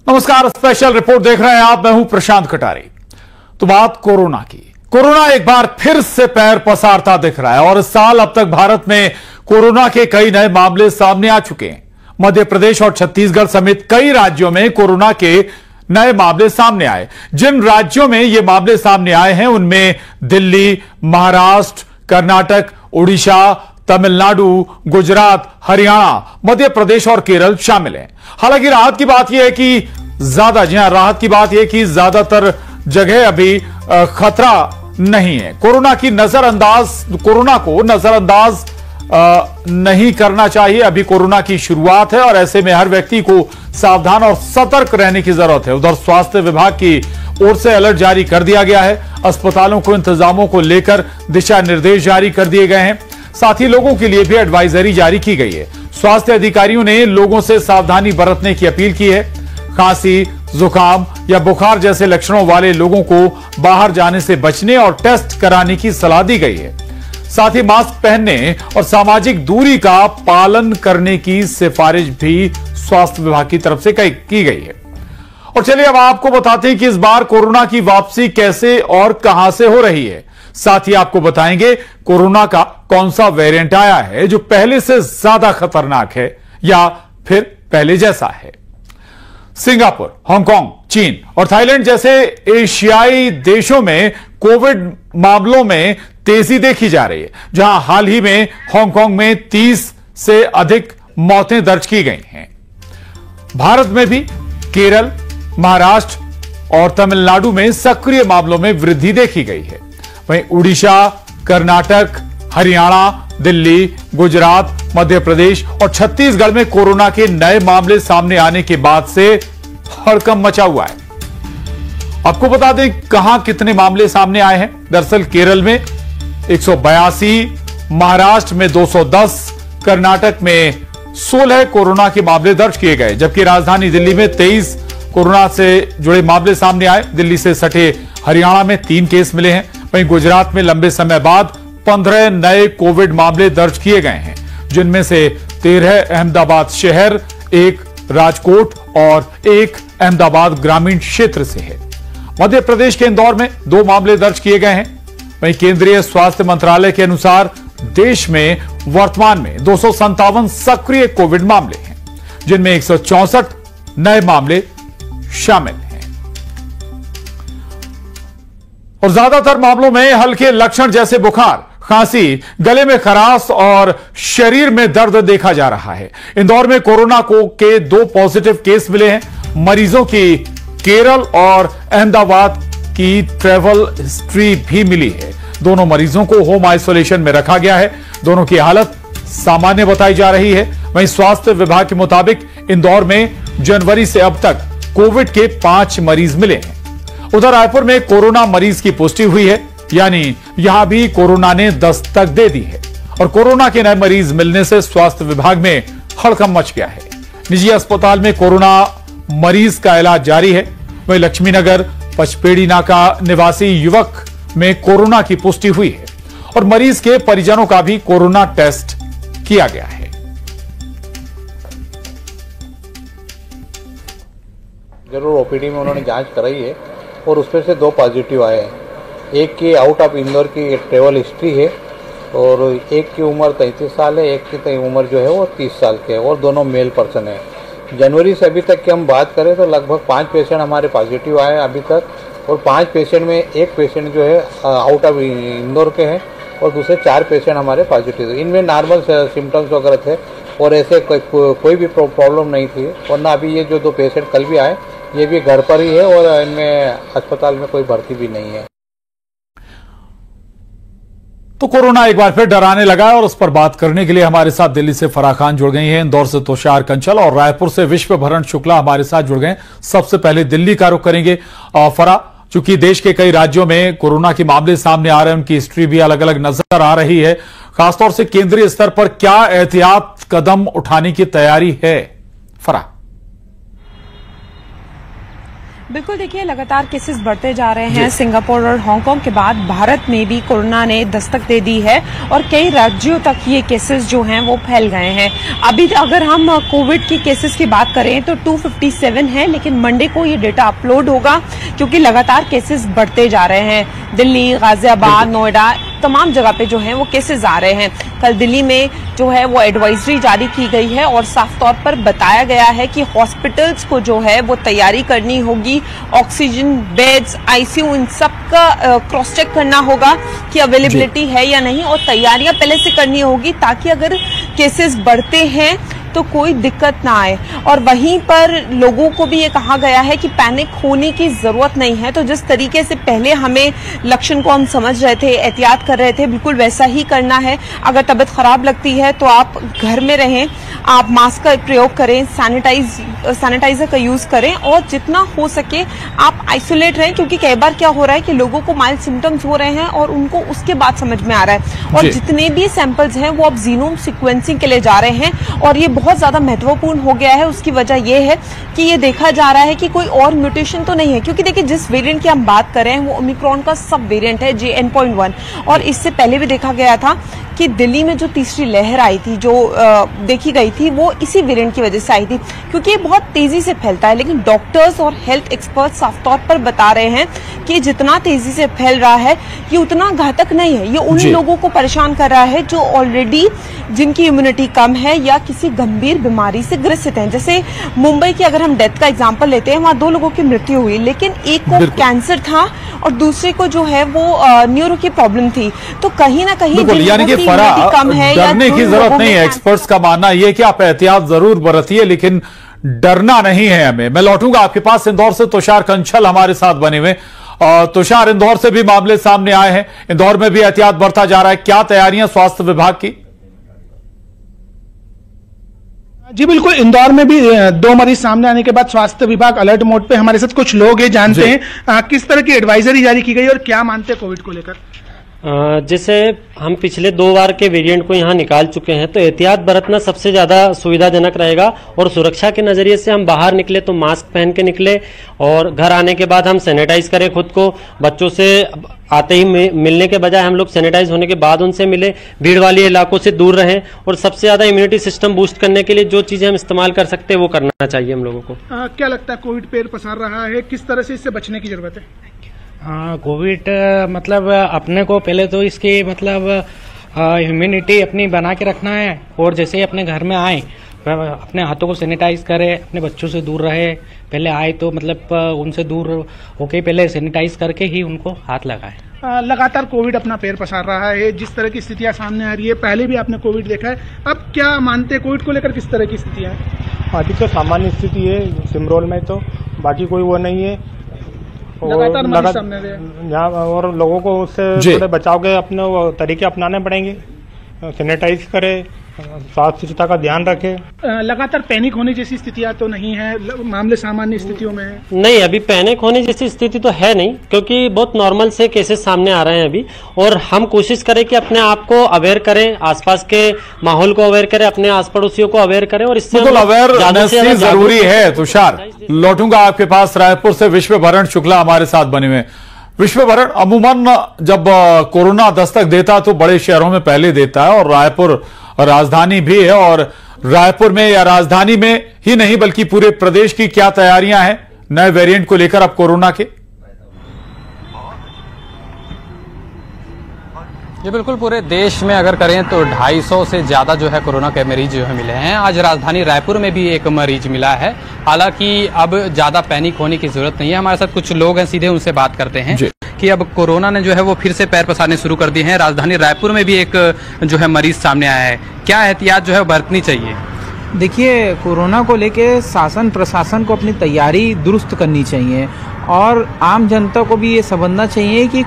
नमस्कार, special report देख रहे हैं आप। मैं हूं प्रशांत कटारे। तो बात कोरोना की। कोरोना एक बार फिर से पैर पसारता दिख रहा है और इस साल अब तक भारत में कोरोना के कई नए मामले सामने आ चुके हैं। मध्य प्रदेश और छत्तीसगढ़ समेत कई राज्यों में कोरोना के नए मामले सामने आए। जिन राज्यों में ये मामले सामने आए हैं उनमें दिल्ली, महाराष्ट्र, कर्नाटक, उड़ीसा, तमिलनाडु, गुजरात, हरियाणा, मध्य प्रदेश और केरल शामिल हैं। हालांकि राहत की बात यह है कि राहत की बात यह कि ज्यादातर जगह अभी खतरा नहीं है। कोरोना को नजरअंदाज नहीं करना चाहिए। अभी कोरोना की शुरुआत है और ऐसे में हर व्यक्ति को सावधान और सतर्क रहने की जरूरत है। उधर स्वास्थ्य विभाग की ओर से अलर्ट जारी कर दिया गया है। अस्पतालों को इंतजामों को लेकर दिशा निर्देश जारी कर दिए गए हैं। साथ ही लोगों के लिए भी एडवाइजरी जारी की गई है। स्वास्थ्य अधिकारियों ने लोगों से सावधानी बरतने की अपील की है। खांसी, जुकाम या बुखार जैसे लक्षणों वाले लोगों को बाहर जाने से बचने और टेस्ट कराने की सलाह दी गई है। साथ ही मास्क पहनने और सामाजिक दूरी का पालन करने की सिफारिश भी स्वास्थ्य विभाग की तरफ से की गई है। और चलिए अब आपको बताते हैं कि इस बार कोरोना की वापसी कैसे और कहां से हो रही है। साथ ही आपको बताएंगे कोरोना का कौन सा वेरिएंट आया है जो पहले से ज्यादा खतरनाक है या फिर पहले जैसा है। सिंगापुर, हांगकांग, चीन और थाईलैंड जैसे एशियाई देशों में कोविड मामलों में तेजी देखी जा रही है, जहां हाल ही में हांगकांग में 30 से अधिक मौतें दर्ज की गई हैं। भारत में भी केरल, महाराष्ट्र और तमिलनाडु में सक्रिय मामलों में वृद्धि देखी गई है। वहीं उड़ीसा, कर्नाटक, हरियाणा, दिल्ली, गुजरात, मध्य प्रदेश और छत्तीसगढ़ में कोरोना के नए मामले सामने आने के बाद से हड़कंप मचा हुआ है। आपको बता दें कहां कितने मामले सामने आए हैं। दरअसल केरल में 182, महाराष्ट्र में 210, कर्नाटक में 16 कोरोना के मामले दर्ज किए गए, जबकि राजधानी दिल्ली में 23 कोरोना से जुड़े मामले सामने आए। दिल्ली से सटे हरियाणा में 3 केस मिले हैं। वहीं गुजरात में लंबे समय बाद 15 नए कोविड मामले दर्ज किए गए हैं, जिनमें से 13 अहमदाबाद शहर, 1 राजकोट और 1 अहमदाबाद ग्रामीण क्षेत्र से है। मध्य प्रदेश के इंदौर में 2 मामले दर्ज किए गए हैं। वहीं केंद्रीय स्वास्थ्य मंत्रालय के अनुसार देश में वर्तमान में 257 सक्रिय कोविड मामले हैं, जिनमें 164 नए मामले शामिल हैं। और ज्यादातर मामलों में हल्के लक्षण जैसे बुखार, खांसी, गले में खराश और शरीर में दर्द देखा जा रहा है। इंदौर में कोरोना के 2 पॉजिटिव केस मिले हैं। मरीजों की केरल और अहमदाबाद की ट्रैवल हिस्ट्री भी मिली है। दोनों मरीजों को होम आइसोलेशन में रखा गया है। दोनों की हालत सामान्य बताई जा रही है। वहीं स्वास्थ्य विभाग के मुताबिक इंदौर में जनवरी से अब तक कोविड के 5 मरीज मिले हैं। उधर रायपुर में कोरोना मरीज की पुष्टि हुई है, यानी यहां भी कोरोना ने दस्तक दे दी है। और कोरोना के नए मरीज मिलने से स्वास्थ्य विभाग में हड़कंप मच गया है। निजी अस्पताल में कोरोना मरीज का इलाज जारी है। वहीं लक्ष्मीनगर पचपेड़ी नाका निवासी युवक में कोरोना की पुष्टि हुई है और मरीज के परिजनों का भी कोरोना टेस्ट किया गया है। जरूर ओपीडी में उन्होंने जांच कराई है और उसमें से 2 पॉजिटिव आए हैं। एक की आउट ऑफ इंदौर की ट्रेवल हिस्ट्री है और एक की उम्र 33 साल है, एक की उम्र जो है वो 30 साल के है और दोनों मेल पर्सन है। जनवरी से अभी तक की हम बात करें तो लगभग 5 पेशेंट हमारे पॉजिटिव आए हैं अभी तक और 5 पेशेंट में एक पेशेंट जो है आउट ऑफ इंदौर के हैं और दूसरे 4 पेशेंट हमारे पॉजिटिव है। इनमें नॉर्मल सिम्टम्स वगैरह थे और ऐसे कोई भी प्रॉब्लम नहीं थी। वरना अभी ये जो 2 पेशेंट कल भी आए ये भी घर पर ही है और इनमें अस्पताल में कोई भर्ती भी नहीं है। तो कोरोना एक बार फिर डराने लगा है और उस पर बात करने के लिए हमारे साथ दिल्ली से फराह खान जुड़ गई हैं, इंदौर से तुषार कंचल और रायपुर से विश्वभरण शुक्ला हमारे साथ जुड़ गए। सबसे पहले दिल्ली का रुख करेंगे। फराह, चूंकि देश के कई राज्यों में कोरोना के मामले सामने आ रहे हैं, उनकी हिस्ट्री भी अलग अलग नजर आ रही है। खासतौर से केंद्रीय स्तर पर क्या एहतियात कदम उठाने की तैयारी है? फराह। बिल्कुल, देखिए लगातार केसेस बढ़ते जा रहे हैं। सिंगापुर और हांगकांग के बाद भारत में भी कोरोना ने दस्तक दे दी है और कई राज्यों तक ये केसेस जो हैं वो फैल गए हैं। अभी अगर हम कोविड की केसेस की बात करें तो 257 है, लेकिन मंडे को ये डेटा अपलोड होगा क्योंकि लगातार केसेस बढ़ते जा रहे हैं। दिल्ली, गाजियाबाद, नोएडा, तमाम जगह पे जो है वो केसेस आ रहे हैं। कल दिल्ली में जो है वो एडवाइजरी जारी की गई है और साफ तौर पर बताया गया है कि हॉस्पिटल्स को जो है वो तैयारी करनी होगी, ऑक्सीजन बेड्स, आईसीयू, इन सब का क्रॉस चेक करना होगा कि अवेलेबिलिटी है या नहीं, और तैयारियां पहले से करनी होगी ताकि अगर केसेस बढ़ते हैं तो कोई दिक्कत ना आए। और वहीं पर लोगों को भी ये कहा गया है कि पैनिक होने की जरूरत नहीं है। तो जिस तरीके से पहले हमें लक्षण को हम समझ रहे थे, एहतियात कर रहे थे, बिल्कुल वैसा ही करना है। अगर तबीयत खराब लगती है तो आप घर में रहें, आप मास्क का प्रयोग करें, सैनिटाइजर का यूज करें और जितना हो सके आप आइसोलेट रहें, क्योंकि कई बार क्या हो रहा है कि लोगों को माइल्ड सिम्टम्स हो रहे हैं और उनको उसके बाद समझ में आ रहा है। और जितने भी सैंपल्स हैं वो अब जीनोम सिक्वेंसिंग के लिए जा रहे हैं और ये बहुत ज्यादा महत्वपूर्ण हो गया है। उसकी वजह यह है कि ये देखा जा रहा है कि कोई और म्यूटेशन तो नहीं है, क्योंकि देखिए जिस वेरिएंट की हम बात कर रहे हैं वो ओमिक्रॉन का सब वेरिएंट है JN.1, और इससे पहले भी देखा गया था कि दिल्ली में जो तीसरी लहर आई थी, जो देखी गई थी, वो इसी वेरिएंट की वजह से आई थी, क्योंकि ये बहुत तेजी से फैलता है। लेकिन डॉक्टर्स और हेल्थ एक्सपर्ट साफ तौर पर बता रहे हैं कि जितना तेजी से फैल रहा है ये उतना घातक नहीं है। ये उन लोगों को परेशान कर रहा है जो ऑलरेडी जिनकी इम्यूनिटी कम है या किसी गंभीर बीमारी से ग्रसित हैं। जैसे मुंबई की अगर हम डेथ का एग्जाम्पल लेते हैं, वहां 2 लोगों की मृत्यु हुई, लेकिन एक को कैंसर था और दूसरे को जो है वो न्यूरो की प्रॉब्लम थी। तो कहीं ना कहीं कम है, डरने की जरूरत नहीं है। एक्सपर्ट्स का मानना यह कि आप एहतियात जरूर बरतिए, लेकिन डरना नहीं है हमें। मैं लौटूंगा आपके पास इंदौर से, तुषार कंछल हमारे साथ बने हुए। तुषार, इंदौर से भी मामले सामने आए हैं, इंदौर में भी एहतियात बरता जा रहा है, क्या तैयारियां स्वास्थ्य विभाग की? जी बिल्कुल, इंदौर में भी 2 मरीज सामने आने के बाद स्वास्थ्य विभाग अलर्ट मोड पे। हमारे साथ कुछ लोग हैं, जानते हैं किस तरह की एडवाइजरी जारी की गई और क्या मानते हैं कोविड को लेकर। जैसे हम पिछले 2 बार के वेरिएंट को यहाँ निकाल चुके हैं, तो एहतियात बरतना सबसे ज्यादा सुविधाजनक रहेगा। और सुरक्षा के नजरिए से हम बाहर निकले तो मास्क पहन के निकले, और घर आने के बाद हम सैनिटाइज करें खुद को। बच्चों से आते ही मिलने के बजाय हम लोग सैनिटाइज होने के बाद उनसे मिले, भीड़ वाले इलाकों से दूर रहें, और सबसे ज्यादा इम्यूनिटी सिस्टम बूस्ट करने के लिए जो चीजें हम इस्तेमाल कर सकते हैं वो करना चाहिए हम लोगों को। क्या लगता है कोविड पैर पसार रहा है, किस तरह से इससे बचने की जरूरत है? कोविड मतलब अपने को पहले तो इसकी मतलब इम्यूनिटी अपनी बना के रखना है, और जैसे ही अपने घर में आए अपने हाथों को सैनिटाइज करें, अपने बच्चों से दूर रहे, पहले आए तो मतलब उनसे दूर होके पहले सैनिटाइज करके ही उनको हाथ लगाए। लगातार कोविड अपना पैर पसार रहा है, जिस तरह की स्थितियां सामने आ रही है, पहले भी आपने कोविड देखा है, अब क्या मानते हैं कोविड को लेकर किस तरह की स्थितियां हैं? अभी तो सामान्य स्थिति है सिमरोल में, तो बाकी कोई वो नहीं है। लगातार सामने और लोगों को उससे थोड़े बचाव के अपने तरीके अपनाने पड़ेंगे, सैनिटाइज करें, साफ स्वच्छता का ध्यान रखें। लगातार पैनिक होने जैसी स्थितियां तो नहीं है, मामले सामान्य स्थितियों में है? नहीं, अभी पैनिक होने जैसी स्थिति तो है नहीं, क्योंकि बहुत नॉर्मल से केसेस सामने आ रहे हैं अभी। और हम कोशिश करें कि अपने आप को अवेयर करें, आसपास के माहौल को अवेयर करें, अपने आस पड़ोसियों को अवेयर करें, और इससे अवेयरनेस जरूरी है। तुषार, लौटूंगा आपके पास, रायपुर से विश्वभरण शुक्ला हमारे साथ बने हुए। विश्वभरण, अमूमन जब कोरोना दस्तक देता तो बड़े शहरों में पहले देता है, और रायपुर राजधानी भी है, और रायपुर में या राजधानी में ही नहीं बल्कि पूरे प्रदेश की क्या तैयारियां हैं नए वेरिएंट को लेकर अब कोरोना के? ये बिल्कुल पूरे देश में अगर करें तो 250 से ज्यादा जो है कोरोना के मरीज जो है मिले हैं। आज राजधानी रायपुर में भी एक मरीज मिला है। हालांकि अब ज्यादा पैनिक होने की जरूरत नहीं है। हमारे साथ कुछ लोग हैं, सीधे उनसे बात करते हैं कि अब कोरोना ने जो है वो फिर से पैर पसारने शुरू कर दिए हैं। राजधानी रायपुर में भी एक जो है मरीज सामने आया है, क्या एहतियात जो है बरतनी चाहिए? देखिए, कोरोना को लेके शासन प्रशासन को अपनी तैयारी दुरुस्त करनी चाहिए, और आम जनता को भी ये समझना चाहिए कि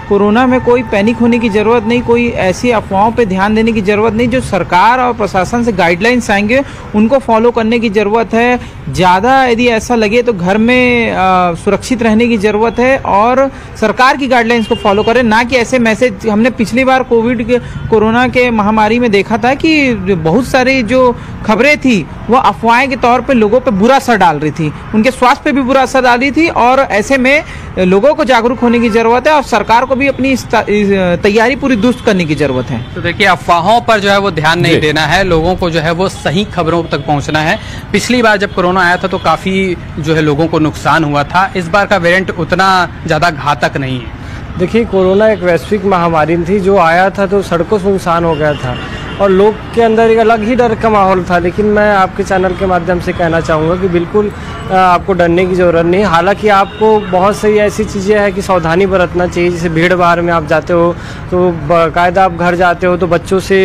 कोरोना में कोई पैनिक होने की ज़रूरत नहीं, कोई ऐसी अफवाहों पे ध्यान देने की ज़रूरत नहीं। जो सरकार और प्रशासन से गाइडलाइंस आएंगे उनको फॉलो करने की ज़रूरत है। ज़्यादा यदि ऐसा लगे तो घर में सुरक्षित रहने की ज़रूरत है, और सरकार की गाइडलाइंस को फॉलो करें, ना कि ऐसे मैसेज। हमने पिछली बार कोरोना के महामारी में देखा था कि बहुत सारे जो खबरें थी वो अफवाहें के तौर पे लोगों पे बुरा असर डाल रही थी, उनके स्वास्थ्य पे भी बुरा असर डाल रही थी। और ऐसे में लोगों को जागरूक होने की जरूरत है और सरकार को भी अपनी तैयारी पूरी दुरुस्त करने की जरूरत है। तो देखिए, अफवाहों पर जो है वो ध्यान नहीं देना है, लोगों को जो है वो सही खबरों तक पहुंचना है। पिछली बार जब कोरोना आया था तो काफी जो है लोगों को नुकसान हुआ था, इस बार का वेरिएंट उतना ज्यादा घातक नहीं है। देखिए, कोरोना एक वैश्विक महामारी थी, जो आया था तो सड़कों से सुनसान हो गया था और लोग के अंदर एक अलग ही डर का माहौल था। लेकिन मैं आपके चैनल के माध्यम से कहना चाहूँगा कि बिल्कुल आपको डरने की ज़रूरत नहीं। हालांकि आपको बहुत सी ऐसी चीज़ें हैं कि सावधानी बरतना चाहिए। जैसे भीड़ भाड़ में आप जाते हो तो बाकायदा आप घर जाते हो तो बच्चों से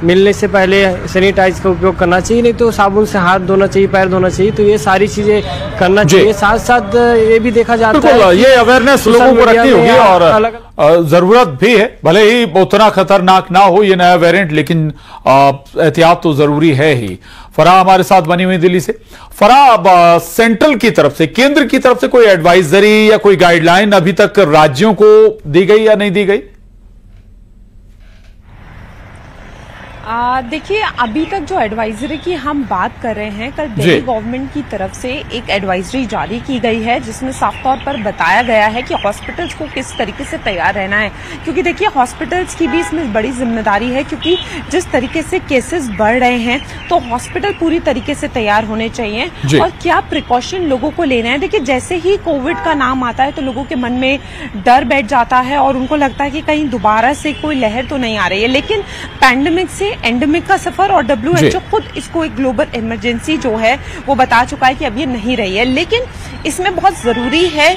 मिलने से पहले सैनिटाइज का उपयोग करना चाहिए, नहीं तो साबुन से हाथ धोना चाहिए, पैर धोना चाहिए। तो ये सारी चीज़ें करना चाहिए। साथ साथ ये भी देखा जाता है ये अवेयरनेस लोगों को रखनी होगी और जरूरत भी है, भले ही उतना खतरनाक ना हो ये नया वेरिएंट, लेकिन एहतियात तो जरूरी है ही। फराह हमारे साथ बनी हुई दिल्ली से। फराह, सेंट्रल की तरफ से, केंद्र की तरफ से कोई एडवाइजरी या कोई गाइडलाइन अभी तक राज्यों को दी गई या नहीं दी गई? देखिए, अभी तक जो एडवाइजरी की हम बात कर रहे हैं, कल दिल्ली गवर्नमेंट की तरफ से एक एडवाइजरी जारी की गई है जिसमें साफ तौर पर बताया गया है कि हॉस्पिटल्स को किस तरीके से तैयार रहना है। क्योंकि देखिए, हॉस्पिटल्स की भी इसमें बड़ी जिम्मेदारी है, क्योंकि जिस तरीके से केसेस बढ़ रहे हैं तो हॉस्पिटल पूरी तरीके से तैयार होने चाहिए और क्या प्रिकॉशन लोगों को लेना है। देखिए, जैसे ही कोविड का नाम आता है तो लोगों के मन में डर बैठ जाता है और उनको लगता है कि कहीं दोबारा से कोई लहर तो नहीं आ रही है। लेकिन पैंडेमिक से एंडेमिक का सफर और WHO खुद इसको एक ग्लोबल इमरजेंसी जो है वो बता चुका है कि अब ये नहीं रही है। लेकिन इसमें बहुत जरूरी है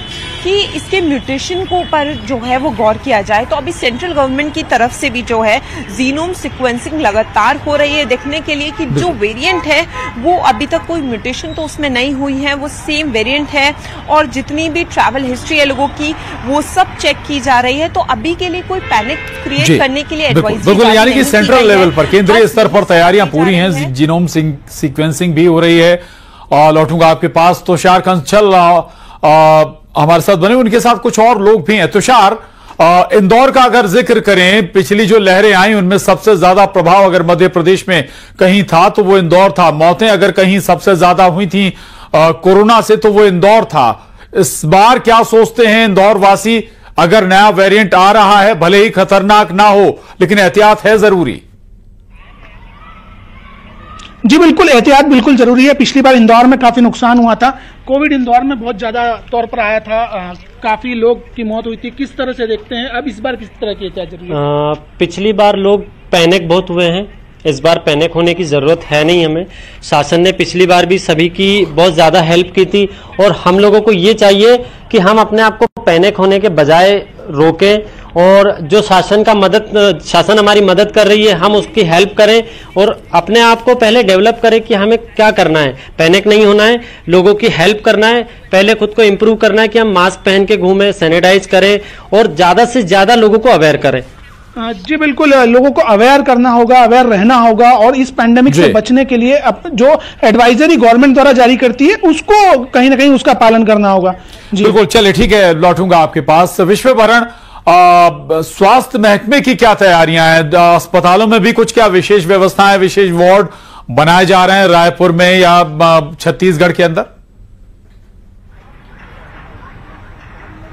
कि इसके म्यूटेशन को पर जो है वो गौर किया जाए। तो अभी सेंट्रल गवर्नमेंट की तरफ से भी जो है जीनोम सीक्वेंसिंग लगातार हो रही है देखने के लिए कि जो वेरिएंट है वो अभी तक कोई म्यूटेशन तो उसमें नहीं हुई है, वो सेम वेरिएंट है और जितनी भी ट्रैवल हिस्ट्री है लोगों की वो सब चेक की जा रही है। तो अभी के लिए कोई पैनिक क्रिएट करने के लिए एडवाइजरी यानी कि सेंट्रल लेवल पर, केंद्रीय स्तर पर तैयारियां पूरी हैं, जीनोम सीक्वेंसिंग भी हो रही है। और लौटूंगा आपके पास, तुषार कंसल हमारे साथ बने, उनके साथ कुछ और लोग भी हैं। तुषार, इंदौर का अगर जिक्र करें, पिछली जो लहरें आई उनमें सबसे ज्यादा प्रभाव अगर मध्य प्रदेश में कहीं था तो वो इंदौर था। मौतें अगर कहीं सबसे ज्यादा हुई थी कोरोना से तो वो इंदौर था। इस बार क्या सोचते हैं इंदौर वासी? अगर नया वेरिएंट आ रहा है, भले ही खतरनाक ना हो लेकिन एहतियात है जरूरी। जी बिल्कुल, एहतियात बिल्कुल जरूरी है। पिछली बार इंदौर में काफी नुकसान हुआ था, कोविड इंदौर में बहुत ज्यादा तौर पर आया था, काफी लोग की मौत हुई थी। किस तरह से देखते हैं अब इस बार, किस तरह की एहतियात जरूरी है? पिछली बार लोग पैनिक बहुत हुए हैं, इस बार पैनिक होने की जरूरत है नहीं हमें। शासन ने पिछली बार भी सभी की बहुत ज्यादा हेल्प की थी और हम लोगों को ये चाहिए कि हम अपने आप को पैनिक होने के बजाय रोकें और जो शासन हमारी मदद कर रही है हम उसकी हेल्प करें और अपने आप को पहले डेवलप करें कि हमें क्या करना है। पैनिक नहीं होना है, लोगों की हेल्प करना है, पहले खुद को इम्प्रूव करना है कि हम मास्क पहन के घूमें, सैनिटाइज करें और ज्यादा से ज्यादा लोगों को अवेयर करें। जी बिल्कुल, लोगों को अवेयर करना होगा, अवेयर रहना होगा और इस पैंडेमिक से बचने के लिए जो एडवाइजरी गवर्नमेंट द्वारा जारी करती है उसको कहीं ना कहीं उसका पालन करना होगा। जी बिल्कुल, चलिए ठीक है, लौटूंगा आपके पास। विश्वभरण, स्वास्थ्य महकमे की क्या तैयारियां हैं? अस्पतालों में भी कुछ क्या विशेष व्यवस्थाएं, विशेष वार्ड बनाए जा रहे हैं रायपुर में या छत्तीसगढ़ के अंदर?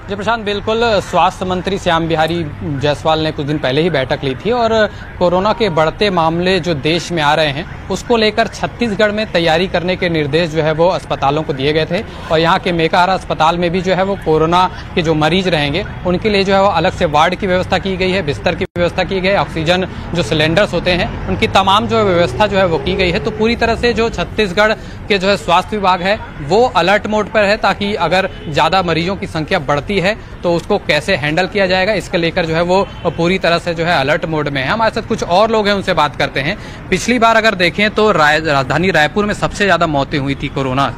जी प्रशांत, बिल्कुल, स्वास्थ्य मंत्री श्याम बिहारी जायसवाल ने कुछ दिन पहले ही बैठक ली थी और कोरोना के बढ़ते मामले जो देश में आ रहे हैं उसको लेकर छत्तीसगढ़ में तैयारी करने के निर्देश जो है वो अस्पतालों को दिए गए थे। और यहाँ के मेकाहारा अस्पताल में भी जो है वो कोरोना के जो मरीज रहेंगे उनके लिए जो है वो अलग से वार्ड की व्यवस्था की गई है, बिस्तर की व्यवस्था की गई है, ऑक्सीजन जो सिलेंडर्स होते हैं उनकी तमाम जो व्यवस्था जो है वो की गई है। तो पूरी तरह से जो छत्तीसगढ़ के जो है स्वास्थ्य विभाग है वो अलर्ट मोड पर है, ताकि अगर ज्यादा मरीजों की संख्या बढ़ती है तो उसको कैसे हैंडल किया जाएगा इसके लेकर जो है वो पूरी तरह से जो है अलर्ट मोड में है। हमारे साथ कुछ और लोग हैं, उनसे बात करते हैं। पिछली बार अगर देखें तो राजधानी रायपुर में सबसे ज्यादा मौतें हुई थी कोरोना,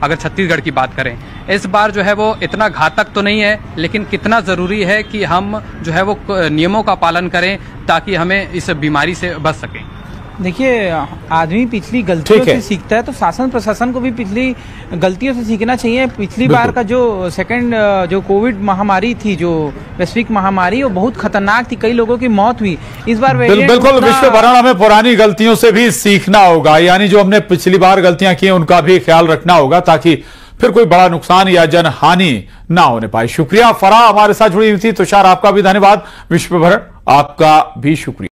अगर छत्तीसगढ़ की बात करें। इस बार जो है वो इतना घातक तो नहीं है, लेकिन कितना जरूरी है कि हम जो है वो नियमों का पालन करें ताकि हमें इस बीमारी से बच सकें। देखिए, आदमी पिछली गलतियों से सीखता है, तो शासन प्रशासन को भी पिछली गलतियों से सीखना चाहिए। पिछली बार का जो जो कोविड महामारी थी, जो वैश्विक महामारी, वो बहुत खतरनाक थी, कई लोगों की मौत हुई। इस बार बिल्कुल विश्व भरण हमें पुरानी गलतियों से भी सीखना होगा, यानी जो हमने पिछली बार गलतियां की उनका भी ख्याल रखना होगा ताकि फिर कोई बड़ा नुकसान या जनहानि ना होने पाए। शुक्रिया फराह हमारे साथ जुड़ी हुई थी। तुषार आपका भी धन्यवाद। विश्व भरण आपका भी शुक्रिया।